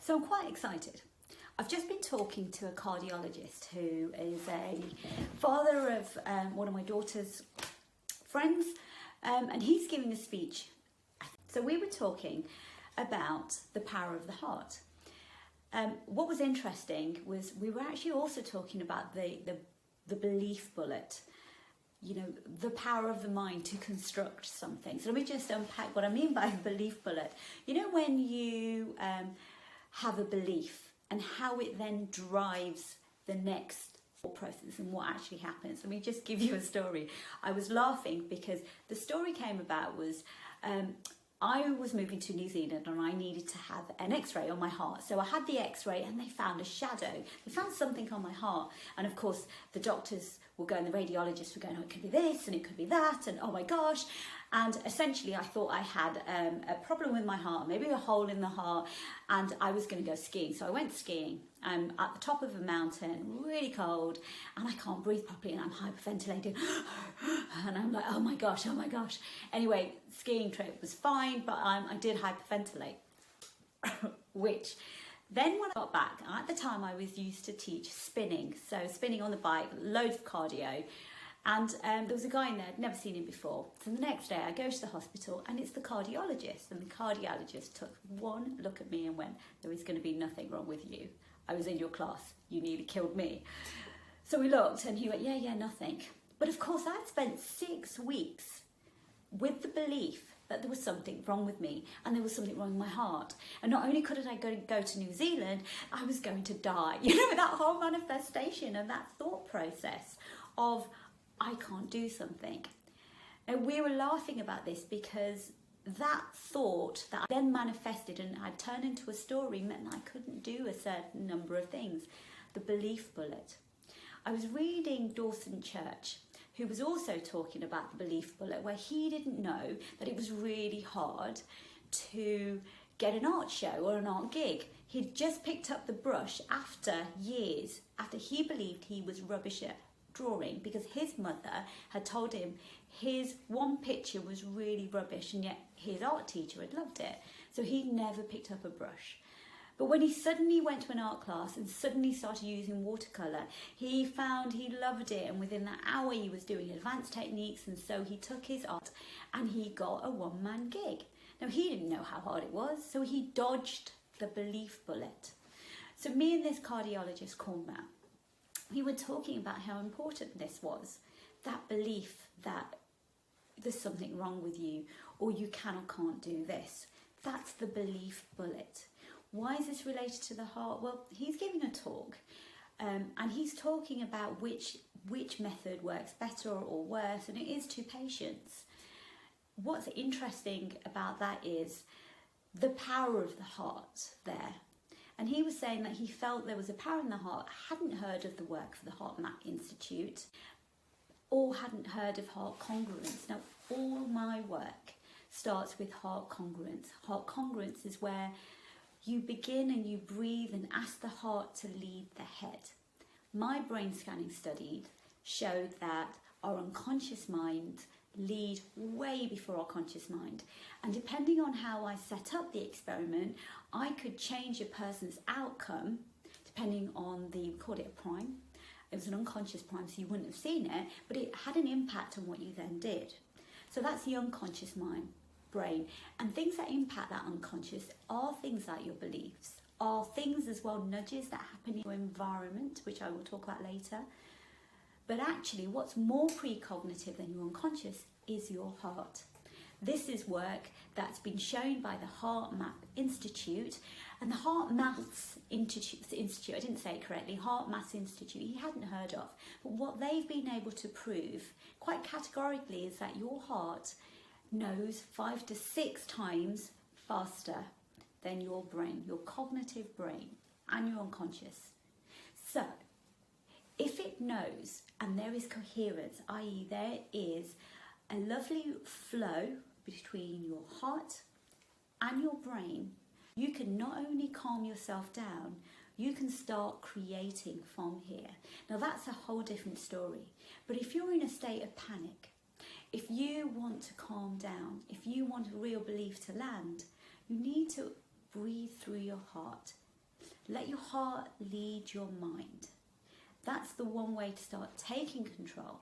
So I'm quite excited. I've just been talking to a cardiologist who is a father of one of my daughter's friends, and he's giving a speech. So we were talking about the power of the heart. What was interesting was we were actually also talking about the belief bullet, you know, the power of the mind to construct something. So let me just unpack what I mean by belief bullet. You know, when you have a belief and how it then drives the next thought process and what actually happens. Let me just give you a story. I was laughing because the story came about was I was moving to New Zealand and I needed to have an x-ray on my heart. So I had the x-ray and they found a shadow. They found something on my heart. And of course, the doctors were going, the radiologists were going, oh, it could be this and it could be that. And oh my gosh. And essentially I thought I had a problem with my heart, maybe a hole in the heart, and I was going to go skiing. So I went skiing. I'm at the top of a mountain, really cold, and I can't breathe properly and I'm hyperventilating. And I'm like, oh my gosh. Anyway, skiing trip was fine, but I did hyperventilate, which then when I got back, at the time I was used to teach spinning. So spinning on the bike, loads of cardio. And there was a guy in there, I'd never seen him before. So the next day I go to the hospital and it's the cardiologist. And the cardiologist took one look at me and went, there is going to be nothing wrong with you. I was in your class, you nearly killed me. So we looked and he went, yeah, nothing. But of course I'd spent 6 weeks with the belief that there was something wrong with me and there was something wrong with my heart. And not only couldn't I go to New Zealand, I was going to die. You know, that whole manifestation and that thought process of, I can't do something. And we were laughing about this because that thought that then manifested and had turned into a story meant that I couldn't do a certain number of things. The belief bullet. I was reading Dawson Church, who was also talking about the belief bullet, where he didn't know that it was really hard to get an art show or an art gig. He'd just picked up the brush after years, after he believed he was rubbish at drawing because his mother had told him his one picture was really rubbish and yet his art teacher had loved it. So he never picked up a brush. But when he suddenly went to an art class and suddenly started using watercolour, he found he loved it, and within that hour he was doing advanced techniques, and so he took his art and he got a one-man gig. Now he didn't know how hard it was, so he dodged the belief bullet. So me and this cardiologist, Cormac, we were talking about how important this was, that belief that there's something wrong with you or you can or can't do this. That's the belief bullet. Why is this related to the heart? Well, he's giving a talk and he's talking about which method works better or worse, and it is to patients. What's interesting about that is the power of the heart there. And he was saying that he felt there was a power in the heart, hadn't heard of the work for the Heart Math Institute, or hadn't heard of heart congruence. Now, all my work starts with heart congruence. Heart congruence is where you begin and you breathe and ask the heart to lead the head. My brain scanning study showed that our unconscious mind lead way before our conscious mind, and depending on how I set up the experiment, I could change a person's outcome depending on we called it a prime. It was an unconscious prime, so you wouldn't have seen it, but it had an impact on what you then did. So that's the unconscious mind, brain, and things that impact that unconscious are things like your beliefs, are things as well, nudges that happen in your environment, which I will talk about later. But actually, what's more precognitive than your unconscious is your heart. This is work that's been shown by the Heart Math Institute, and the Heart Maths Institute, I didn't say it correctly, Heart Maths Institute, he hadn't heard of. But what they've been able to prove quite categorically is that your heart knows 5 to 6 times faster than your brain, your cognitive brain and your unconscious. So, if it knows and there is coherence, i.e. there is a lovely flow between your heart and your brain, you can not only calm yourself down, you can start creating from here. Now that's a whole different story. But if you're in a state of panic, if you want to calm down, if you want a real belief to land, you need to breathe through your heart. Let your heart lead your mind. That's the one way to start taking control.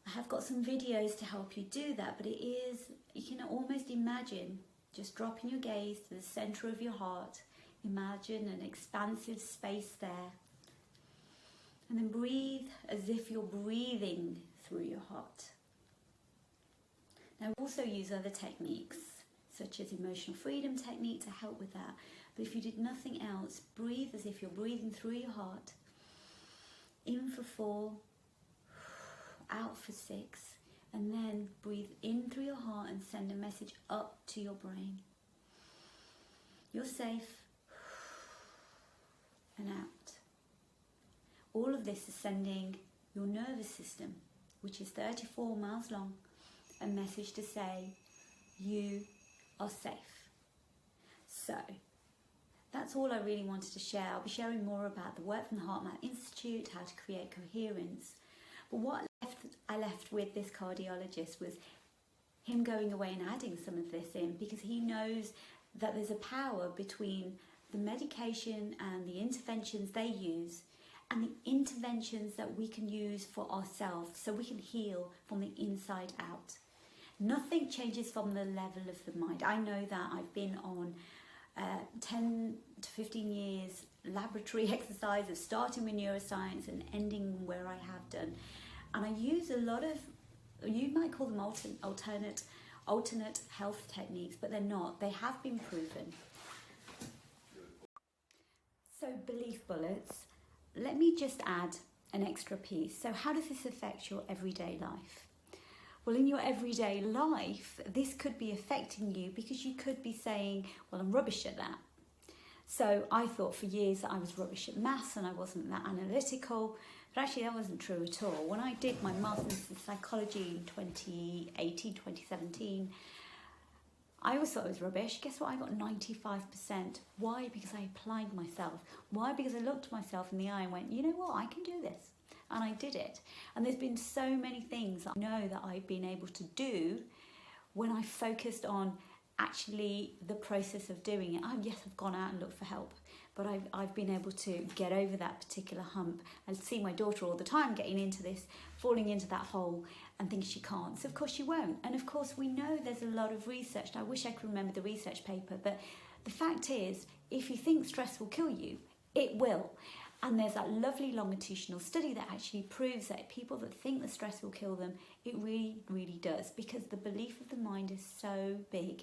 I have got some videos to help you do that, but you can almost imagine just dropping your gaze to the center of your heart. Imagine an expansive space there. And then breathe as if you're breathing through your heart. Now, also use other techniques, such as emotional freedom technique to help with that. But if you did nothing else, breathe as if you're breathing through your heart. In for 4, out for 6, and then breathe in through your heart and send a message up to your brain. You're safe, and out. All of this is sending your nervous system, which is 34 miles long, a message to say you are safe. So that's all I really wanted to share. I'll be sharing more about the work from the HeartMath Institute, how to create coherence. But what I left with this cardiologist was him going away and adding some of this in, because he knows that there's a power between the medication and the interventions they use and the interventions that we can use for ourselves so we can heal from the inside out. Nothing changes from the level of the mind. I know that. I've been on 10 to 15 years laboratory exercises, starting with neuroscience and ending where I have done. And I use a lot of, you might call them alternate health techniques, but they're not. They have been proven. So belief bullets, let me just add an extra piece. So how does this affect your everyday life? Well, in your everyday life, this could be affecting you because you could be saying, well, I'm rubbish at that. So I thought for years that I was rubbish at maths and I wasn't that analytical, but actually that wasn't true at all. When I did my master's in psychology in 2018, 2017, I always thought I was rubbish. Guess what? I got 95%. Why? Because I applied myself. Why? Because I looked myself in the eye and went, you know what? I can do this. And I did it. And there's been so many things I know that I've been able to do when I focused on actually the process of doing it. Yes, I've gone out and looked for help, but I've been able to get over that particular hump and see my daughter all the time getting into this, falling into that hole and thinking she can't. So of course she won't. And of course we know there's a lot of research. And I wish I could remember the research paper, but the fact is, if you think stress will kill you, it will. And there's that lovely longitudinal study that actually proves that people that think that stress will kill them, it really, really does, because the belief of the mind is so big.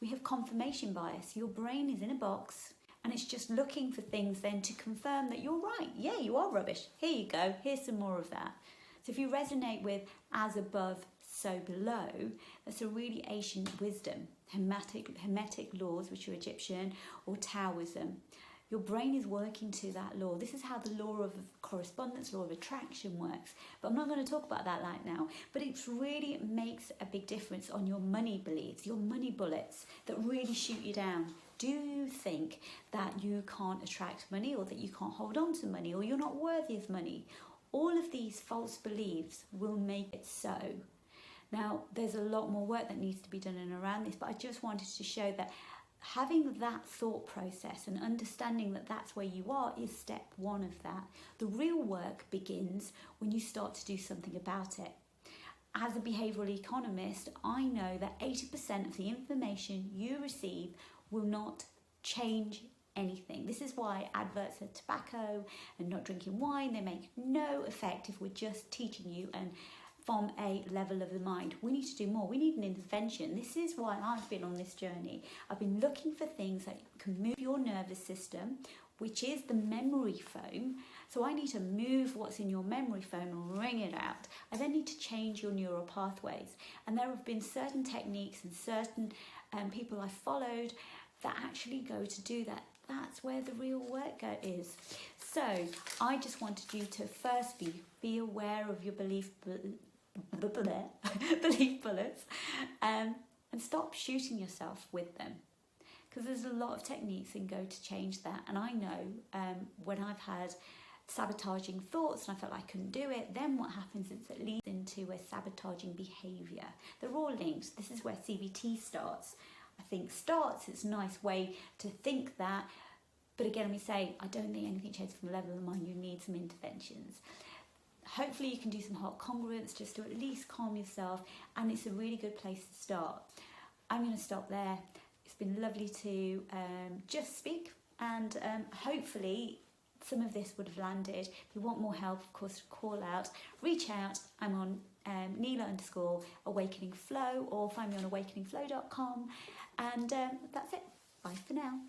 We have confirmation bias. Your brain is in a box and it's just looking for things then to confirm that you're right. Yeah, you are rubbish. Here you go. Here's some more of that. So if you resonate with as above, so below, that's a really ancient wisdom, Hermetic laws, which are Egyptian, or Taoism. Your brain is working to that law. This is how the law of correspondence, law of attraction works. But I'm not going to talk about that right now. But it really makes a big difference on your money beliefs, your money bullets that really shoot you down. Do you think that you can't attract money, or that you can't hold on to money, or you're not worthy of money? All of these false beliefs will make it so. Now, there's a lot more work that needs to be done in around this, but I just wanted to show that having that thought process and understanding that that's where you are is step one of that. The real work begins when you start to do something about it. As a behavioural economist, I know that 80% of the information you receive will not change anything. This is why adverts of tobacco and not drinking wine, they make no effect if we're just teaching you and from a level of the mind. We need to do more. We need an intervention. This is why I've been on this journey. I've been looking for things that can move your nervous system, which is the memory foam. So I need to move what's in your memory foam and wring it out. I then need to change your neural pathways. And there have been certain techniques and certain people I've followed that actually go to do that. That's where the real work is. So I just wanted you to firstly be aware of your belief bullets and stop shooting yourself with them, because there's a lot of techniques that go to change that. And I know when I've had sabotaging thoughts and I felt I couldn't do it, then what happens is it leads into a sabotaging behaviour. They're all linked. This is where CBT starts. I think it's a nice way to think that But again, we say, I don't think anything changes from the level of the mind, you need some interventions. Hopefully you can do some heart congruence just to at least calm yourself, and it's a really good place to start. I'm going to stop there. It's been lovely to just speak, and hopefully some of this would have landed. If you want more help, of course, call out, reach out. I'm on Neela_awakeningflow, or find me on awakeningflow.com, and that's it. Bye for now.